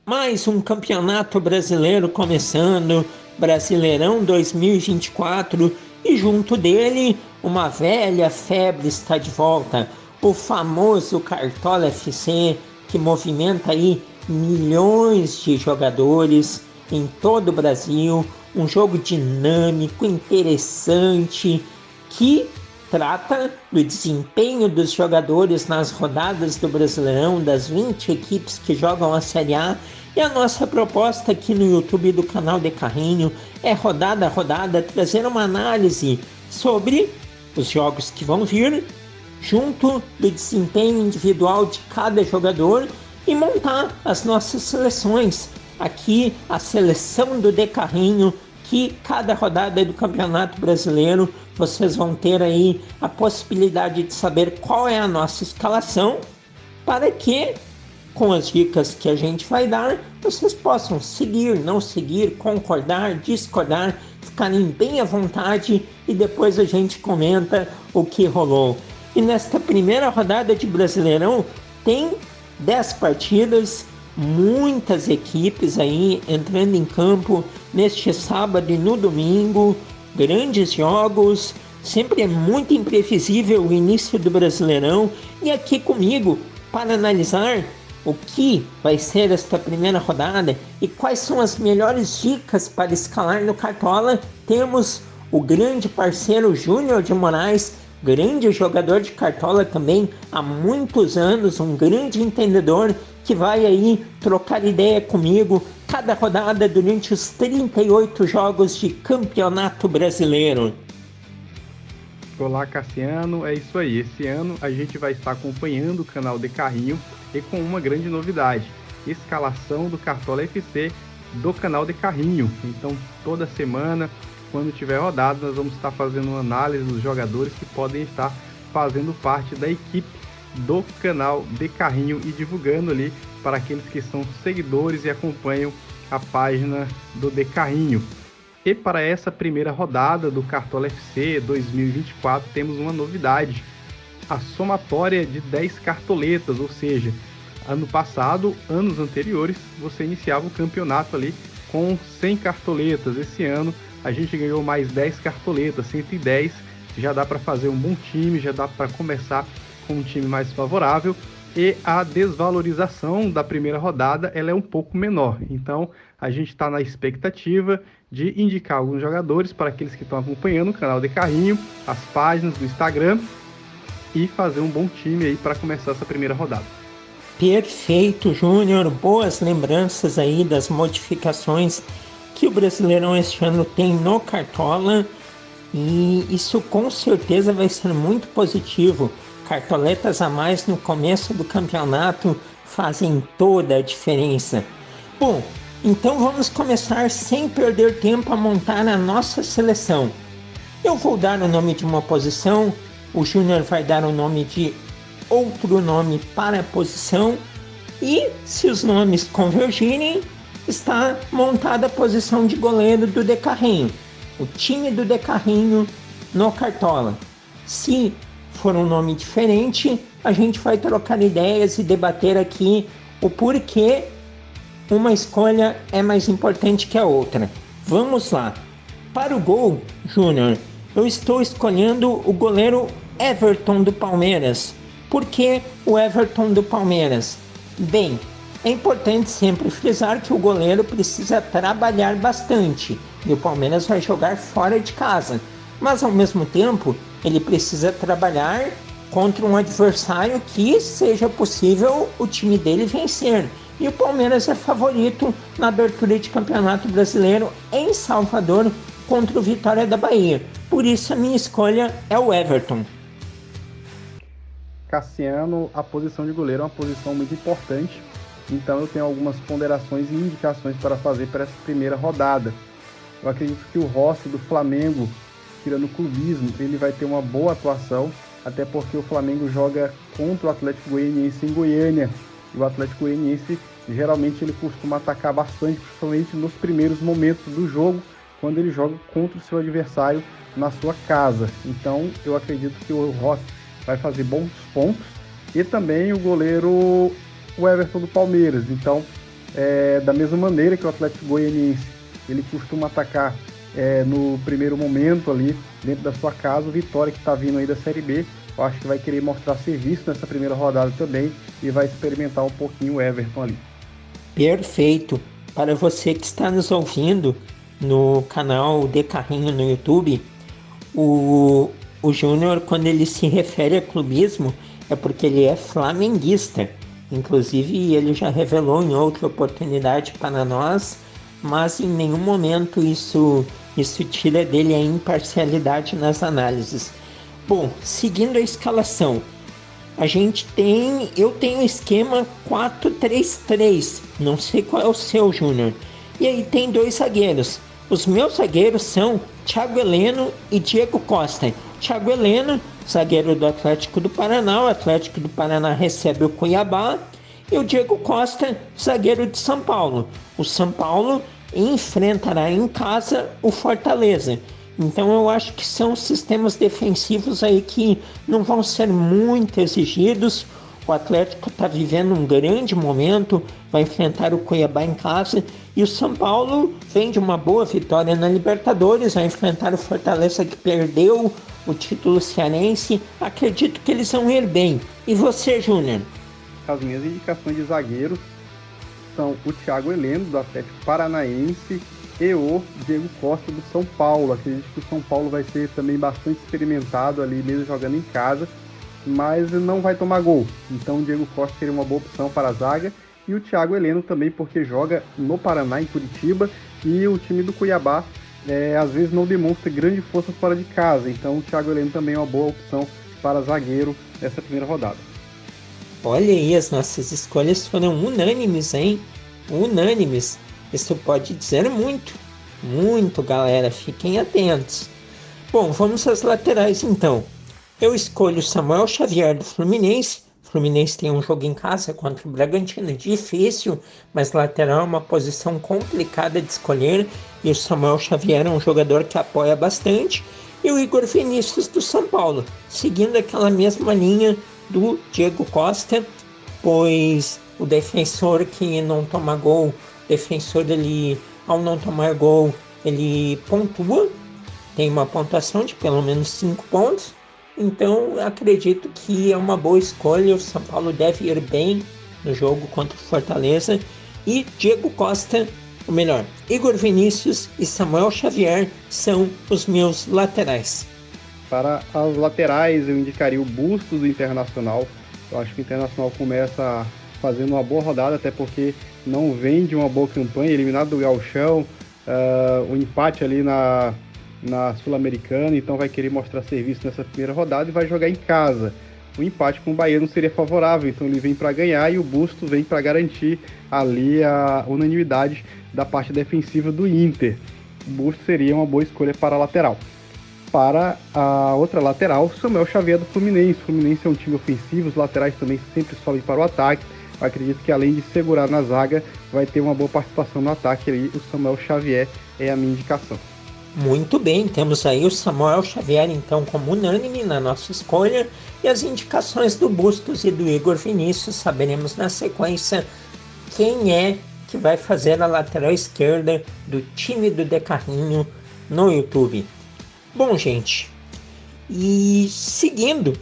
Mais um campeonato brasileiro começando, Brasileirão 2024, e junto dele uma velha febre está de volta, o famoso Cartola FC, que movimenta aí milhões de jogadores em todo o Brasil, um jogo dinâmico, interessante, que trata do desempenho dos jogadores nas rodadas do Brasileirão, das 20 equipes que jogam a Série A. E a nossa proposta aqui no YouTube do canal De Carrinho é rodada a rodada trazer uma análise sobre os jogos que vão vir, junto do desempenho individual de cada jogador, e montar as nossas seleções. Aqui a seleção do De Carrinho, que cada rodada do Campeonato Brasileiro vocês vão ter aí a possibilidade de saber qual é a nossa escalação, para que, com as dicas que a gente vai dar, vocês possam seguir, não seguir, concordar, discordar, ficarem bem à vontade, e depois a gente comenta o que rolou. E nesta primeira rodada de Brasileirão tem 10 partidas, muitas equipes aí entrando em campo neste sábado e no domingo, grandes jogos, sempre é muito imprevisível o início do Brasileirão. E aqui comigo para analisar o que vai ser esta primeira rodada e quais são as melhores dicas para escalar no Cartola, temos o grande parceiro Júnior de Moraes, grande jogador de Cartola também há muitos anos, um grande entendedor, que vai aí trocar ideia comigo cada rodada durante os 38 jogos de Campeonato Brasileiro. Olá, Cassiano, é isso aí. Esse ano a gente vai estar acompanhando o canal De Carrinho e com uma grande novidade: escalação do Cartola FC do canal De Carrinho. Então, toda semana, quando tiver rodada, nós vamos estar fazendo uma análise dos jogadores que podem estar fazendo parte da equipe do canal De Carrinho e divulgando ali para aqueles que são seguidores e acompanham a página do De Carrinho. E para essa primeira rodada do Cartola FC 2024 temos uma novidade: a somatória de 10 cartoletas, ou seja, ano passado, anos anteriores, você iniciava o campeonato ali com 100 cartoletas. Esse ano a gente ganhou mais 10 cartoletas, 110, já dá para fazer um bom time, já dá para começar com um time mais favorável, e a desvalorização da primeira rodada ela é um pouco menor. Então a gente está na expectativa de indicar alguns jogadores para aqueles que estão acompanhando o canal De Carrinho, as páginas do Instagram, e fazer um bom time aí para começar essa primeira rodada. Perfeito, Júnior, boas lembranças aí das modificações que o Brasileirão este ano tem no Cartola, e isso com certeza vai ser muito positivo. Cartoletas a mais no começo do campeonato fazem toda a diferença. Bom, então vamos começar sem perder tempo a montar a nossa seleção. Eu vou dar o nome de uma posição, o Júnior vai dar o nome de outro nome para a posição, e se os nomes convergirem, está montada a posição de goleiro do De Carrinho, o time do De Carrinho no Cartola. Se for um nome diferente, a gente vai trocar ideias e debater aqui o porquê uma escolha é mais importante que a outra. Vamos lá. Para o gol, Júnior, eu estou escolhendo o goleiro Everton do Palmeiras. Por que o Everton do Palmeiras? Bem, é importante sempre frisar que o goleiro precisa trabalhar bastante e o Palmeiras vai jogar fora de casa, mas ao mesmo tempo ele precisa trabalhar contra um adversário que seja possível o time dele vencer. E o Palmeiras é favorito na abertura de Campeonato Brasileiro em Salvador contra o Vitória da Bahia. Por isso a minha escolha é o Everton. Cassiano, a posição de goleiro é uma posição muito importante, então eu tenho algumas ponderações e indicações para fazer para essa primeira rodada. Eu acredito que o Rossi do Flamengo, tirando o clubismo, ele vai ter uma boa atuação, até porque o Flamengo joga contra o Atlético Goianiense em Goiânia, e o Atlético Goianiense geralmente ele costuma atacar bastante, principalmente nos primeiros momentos do jogo, quando ele joga contra o seu adversário na sua casa. Então eu acredito que o Rossi vai fazer bons pontos, e também o goleiro o Everton do Palmeiras. Então da mesma maneira que o Atlético Goianiense ele costuma atacar no primeiro momento ali dentro da sua casa. O Vitória, que está vindo aí da Série B, eu acho que vai querer mostrar serviço nessa primeira rodada também e vai experimentar um pouquinho o Everton ali. Perfeito. Para você que está nos ouvindo no canal De Carrinho no YouTube, o Júnior, quando ele se refere a clubismo, é porque ele é flamenguista. Inclusive, ele já revelou em outra oportunidade para nós, mas em nenhum momento isso tira dele a imparcialidade nas análises. Bom, seguindo a escalação, eu tenho o esquema 4-3-3, não sei qual é o seu, Júnior. E aí tem 2 zagueiros. Os meus zagueiros são Thiago Heleno e Diego Costa. Thiago Heleno, zagueiro do Atlético do Paraná. O Atlético do Paraná recebe o Cuiabá. E o Diego Costa, zagueiro de São Paulo. O São Paulo enfrentará em casa o Fortaleza. Então eu acho que são sistemas defensivos aí que não vão ser muito exigidos. O Atlético está vivendo um grande momento, vai enfrentar o Cuiabá em casa. E o São Paulo vem de uma boa vitória na Libertadores, vai enfrentar o Fortaleza, que perdeu o título cearense. Acredito que eles vão ir bem. E você, Júnior? As minhas indicações de zagueiros são o Thiago Heleno, do Atlético Paranaense, e o Diego Costa, do São Paulo. Acredito que o São Paulo vai ser também bastante experimentado ali, mesmo jogando em casa, mas não vai tomar gol. Então o Diego Costa seria uma boa opção para a zaga. E o Thiago Heleno também, porque joga no Paraná, em Curitiba, e o time do Cuiabá às vezes não demonstra grande força fora de casa. Então o Thiago Heleno também é uma boa opção para zagueiro nessa primeira rodada. Olha aí, as nossas escolhas foram unânimes, hein? Unânimes. Isso pode dizer muito. Muito, galera. Fiquem atentos. Bom, vamos às laterais então. Eu escolho Samuel Xavier do Fluminense. O Fluminense tem um jogo em casa contra o Bragantino difícil, mas lateral é uma posição complicada de escolher. E o Samuel Xavier é um jogador que apoia bastante. E o Igor Vinícius do São Paulo, seguindo aquela mesma linha do Diego Costa, pois o defensor que não toma gol, ele, ao não tomar gol, ele pontua, tem uma pontuação de pelo menos 5 pontos, então acredito que é uma boa escolha. O São Paulo deve ir bem no jogo contra o Fortaleza, e Diego Costa, ou melhor, Igor Vinícius e Samuel Xavier são os meus laterais. Para as laterais, eu indicaria o Bustos do Internacional. Eu acho que o Internacional começa fazendo uma boa rodada, até porque não vem de uma boa campanha, eliminado do Gauchão, o empate ali na Sul-Americana, então vai querer mostrar serviço nessa primeira rodada e vai jogar em casa. O empate com o Bahia não seria favorável, então ele vem para ganhar e o Bustos vem para garantir ali a unanimidade da parte defensiva do Inter. O Bustos seria uma boa escolha para a lateral. Para a outra lateral, Samuel Xavier do Fluminense. O Fluminense é um time ofensivo, os laterais também sempre sobem para o ataque. Eu acredito que além de segurar na zaga, vai ter uma boa participação no ataque ali. O Samuel Xavier é a minha indicação. Muito bem, temos aí o Samuel Xavier então como unânime na nossa escolha, e as indicações do Bustos e do Igor Vinícius. Saberemos na sequência quem é que vai fazer a lateral esquerda do time do De Carrinho no YouTube. Bom, gente, e seguindo,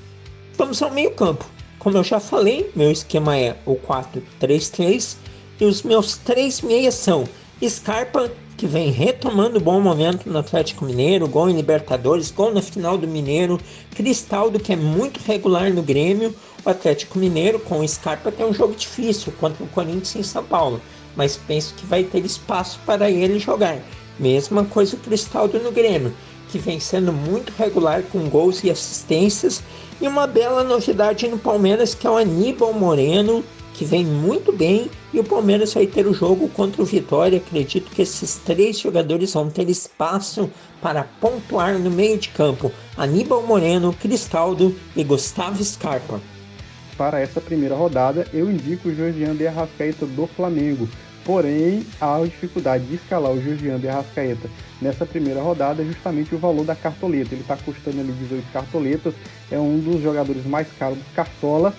vamos ao meio campo. Como eu já falei, meu esquema é o 4-3-3 e os meus 3 meias são Scarpa, que vem retomando bom momento no Atlético Mineiro, gol em Libertadores, gol na final do Mineiro. Cristaldo, que é muito regular no Grêmio. O Atlético Mineiro com o Scarpa tem um jogo difícil contra o Corinthians em São Paulo, mas penso que vai ter espaço para ele jogar. Mesma coisa o Cristaldo no Grêmio, que vem sendo muito regular com gols e assistências. E uma bela novidade no Palmeiras, que é o Aníbal Moreno, que vem muito bem, e o Palmeiras vai ter o jogo contra o Vitória. Acredito que esses 3 jogadores vão ter espaço para pontuar no meio de campo: Aníbal Moreno, Cristaldo e Gustavo Scarpa. Para essa primeira rodada, eu indico o Georgian de Arrascaeta do Flamengo. Porém, há a dificuldade de escalar o Georgian de Arrascaeta nessa primeira rodada é justamente o valor da cartoleta. Ele está custando ali 18 cartoletas, é um dos jogadores mais caros do Cartola.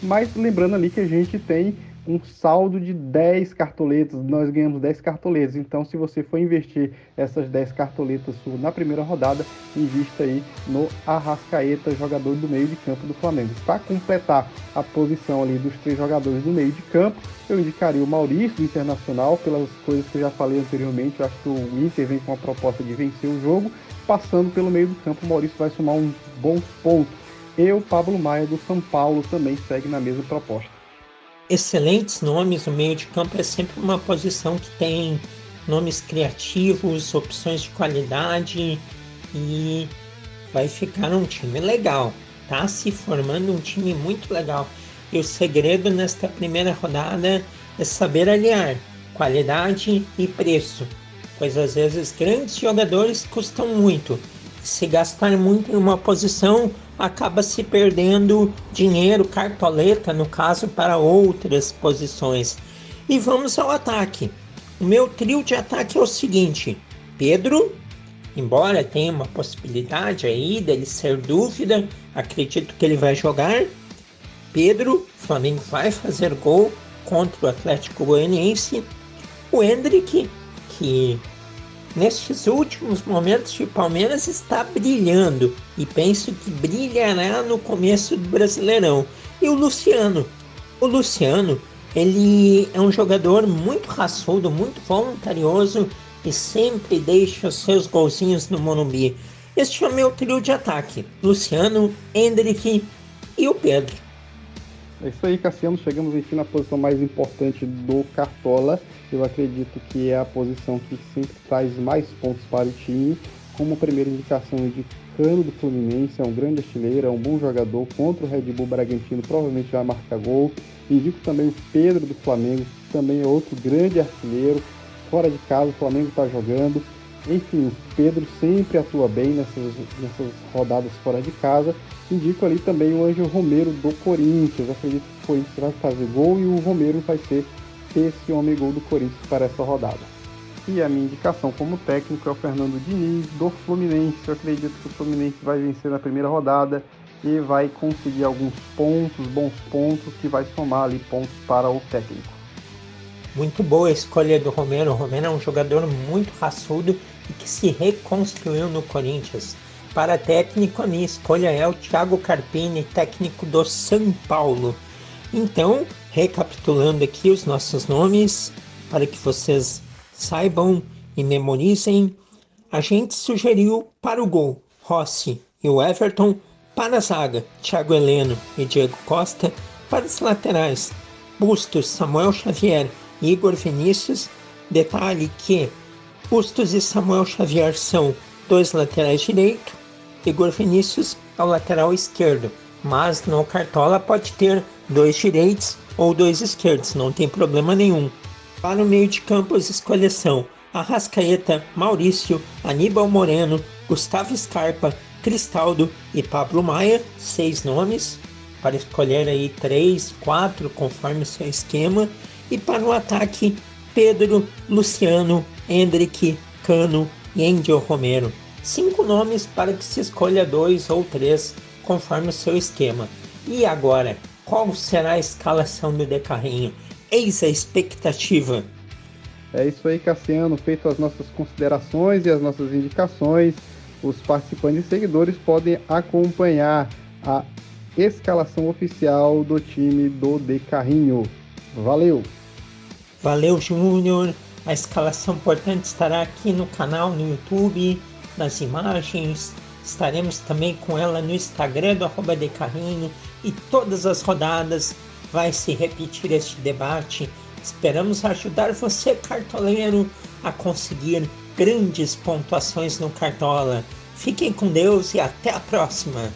Mas lembrando ali que a gente tem um saldo de 10 cartoletas, nós ganhamos 10 cartoletas. Então, se você for investir essas 10 cartoletas suas na primeira rodada, invista aí no Arrascaeta, jogador do meio de campo do Flamengo. Para completar a posição ali dos 3 jogadores do meio de campo, eu indicaria o Maurício, do Internacional, pelas coisas que eu já falei anteriormente. Eu acho que o Inter vem com a proposta de vencer o jogo. Passando pelo meio do campo, o Maurício vai somar uns bons pontos. E o Pablo Maia, do São Paulo, também segue na mesma proposta. Excelentes nomes, o meio de campo é sempre uma posição que tem nomes criativos, opções de qualidade e vai ficar um time legal, tá se formando um time muito legal. E o segredo nesta primeira rodada é saber aliar qualidade e preço, pois às vezes grandes jogadores custam muito. Se gastar muito em uma posição, acaba se perdendo dinheiro, cartoleta, no caso, para outras posições. E vamos ao ataque. O meu trio de ataque é o seguinte: Pedro, embora tenha uma possibilidade aí dele ser dúvida, acredito que ele vai jogar. Pedro, Flamengo vai fazer gol contra o Atlético Goianiense. O Endrick, que nestes últimos momentos de Palmeiras está brilhando e penso que brilhará no começo do Brasileirão. E o Luciano, ele é um jogador muito raçudo, muito voluntarioso e sempre deixa os seus golzinhos no Morumbi. Este é o meu trio de ataque: Luciano, Endrick e o Pedro. É isso aí, Cassiano. Chegamos enfim na posição mais importante do Cartola. Eu acredito que é a posição que sempre traz mais pontos para o time. Como primeira indicação, de Cano do Fluminense, é um grande artilheiro, é um bom jogador. Contra o Red Bull Bragantino provavelmente vai marcar gol. Indico também o Pedro do Flamengo, que também é outro grande artilheiro. Fora de casa, o Flamengo está jogando. Enfim, o Pedro sempre atua bem nessas rodadas fora de casa. Indico ali também o Ângelo Romero do Corinthians. Acredito que o Corinthians vai fazer gol e o Romero vai ser esse homem gol do Corinthians para essa rodada. E a minha indicação como técnico é o Fernando Diniz do Fluminense. Eu acredito que o Fluminense vai vencer na primeira rodada e vai conseguir alguns pontos, bons pontos, que vai somar ali pontos para o técnico. Muito boa a escolha do Romero. O Romero é um jogador muito raçudo e que se reconstruiu no Corinthians. Para técnico, a minha escolha é o Thiago Carpini, técnico do São Paulo. Então, recapitulando aqui os nossos nomes, para que vocês saibam e memorizem, a gente sugeriu para o gol Rossi e o Everton, para a zaga Thiago Heleno e Diego Costa, para os laterais Bustos, Samuel Xavier e Igor Vinícius. Detalhe que Bustos e Samuel Xavier são 2 laterais direito, Igor Vinícius é o lateral esquerdo, mas no Cartola pode ter 2 direitos ou 2 esquerdos, não tem problema nenhum. Para o meio de campo as escolhas são Arrascaeta, Maurício, Aníbal Moreno, Gustavo Scarpa, Cristaldo e Pablo Maia, 6 nomes, para escolher aí 3, 4, conforme o seu esquema. E para o ataque, Pedro, Luciano, Endrick, Cano e Angel Romero. 5 nomes para que se escolha 2 ou 3, conforme o seu esquema. E agora, qual será a escalação do De Carrinho? Eis a expectativa. É isso aí, Cassiano. Feito as nossas considerações e as nossas indicações, os participantes e seguidores podem acompanhar a escalação oficial do time do De Carrinho. Valeu! Valeu, Júnior! A escalação portanto estará aqui no canal, no YouTube, nas imagens. Estaremos também com ela no Instagram do @decarrinho, e todas as rodadas vai se repetir este debate. Esperamos ajudar você, cartoleiro, a conseguir grandes pontuações no Cartola. Fiquem com Deus e até a próxima!